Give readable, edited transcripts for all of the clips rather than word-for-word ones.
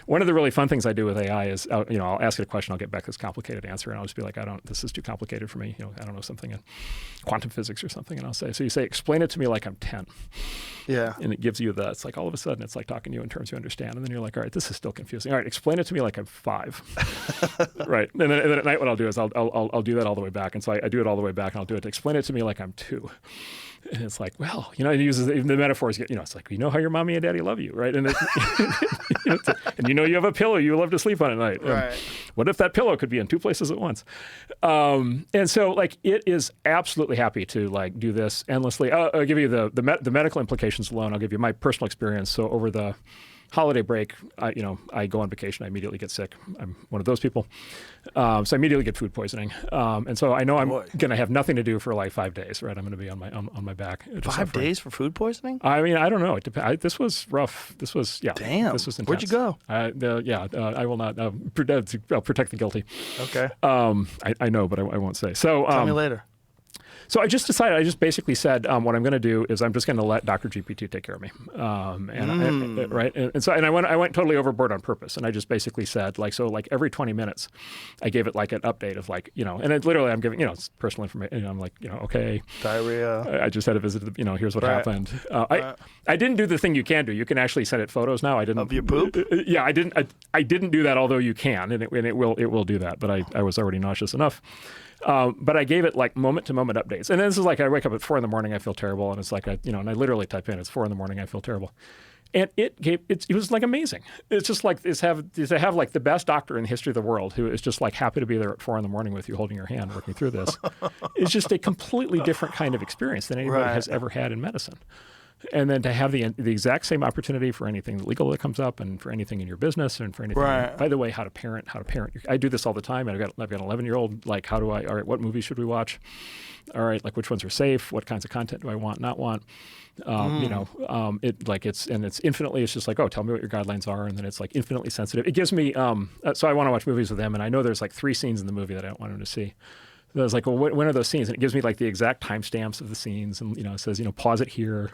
one of the really fun things I do with AI is, I'll ask it a question, I'll get back this complicated answer, and I'll just be like, this is too complicated for me. I don't know, something in quantum physics or something, and I'll say, so you say, explain it to me like I'm 10. Yeah. And it gives you it's like all of a sudden it's like talking to you in terms you understand, and then you're like, all right, this is still confusing. All right, explain it to me like I'm 5. Right. And then at night what I'll do is I'll do that all the way back, and so I do it all the way back, and I'll do it. Explain it to me like I'm 2. And it's like, well, it uses the metaphors. It's like, how your mommy and daddy love you, right? And and you have a pillow you love to sleep on at night. Right. What if that pillow could be in 2 places at once? And so, like, it is absolutely happy to like do this endlessly. I'll give you the medical implications alone. I'll give you my personal experience. So over the holiday break, I go on vacation. I immediately get sick. I'm one of those people. So I immediately get food poisoning. And so I know I'm going to have nothing to do for like 5 days, right? I'm going to be on my back. 5 days for food poisoning? I mean, I don't know. This was rough. This was, Damn. This was intense. Where'd you go? I will not. I'll protect the guilty. Okay. I know, but I won't say. So tell me later. So I just basically said, what I'm going to do is I'm just going to let Dr. GPT take care of me. Right. And I went totally overboard on purpose. And I just basically said, like every 20 minutes, I gave it like an update of like, and it literally I'm giving, it's personal information. I'm like, okay. Diarrhea. I just had a visit, here's what happened. I didn't do the thing you can do. You can actually send it photos now. I didn't. Of your poop? Yeah, I didn't do that, although you can, and it will do that. But I was already nauseous enough. But I gave it like moment to moment updates. And this is like, I wake up at 4 a.m, I feel terrible. And it's like, and I literally type in, it's 4 a.m, I feel terrible. And it was like amazing. It's just like, to have like the best doctor in the history of the world who is just like happy to be there at 4 a.m. with you holding your hand, working through this. It's just a completely different kind of experience than anybody has ever had in medicine. And then to have the exact same opportunity for anything legal that comes up, and for anything in your business, and for anything. Right. By the way, how to parent. I do this all the time. And I've got an 11-year-old. Like, all right, what movies should we watch? All right, like which ones are safe? What kinds of content do I want, not want? It's infinitely. It's just like, tell me what your guidelines are, and then it's like infinitely sensitive. It gives me. So I want to watch movies with him, and I know there's like 3 scenes in the movie that I don't want him to see. I was like, well, when are those scenes? And it gives me like the exact timestamps of the scenes, and it says, pause it here.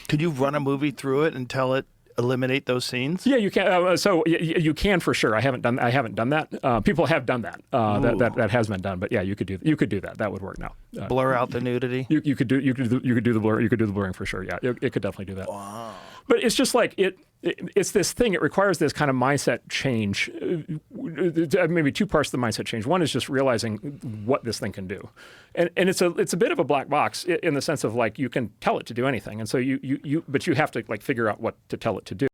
Could you run a movie through it and tell it eliminate those scenes? Yeah, you can. So you can for sure. I haven't done that. People have done that. That has been done. But yeah, you could do that. That would work now. Blur out the nudity. You could do the blur. You could do the blurring for sure. Yeah, it could definitely do that. Wow. But it's just like it's this thing. It requires this kind of mindset change. Maybe 2 parts of the mindset change. One is just realizing what this thing can do, and it's a bit of a black box in the sense of like you can tell it to do anything, and so but you have to like figure out what to tell it to do.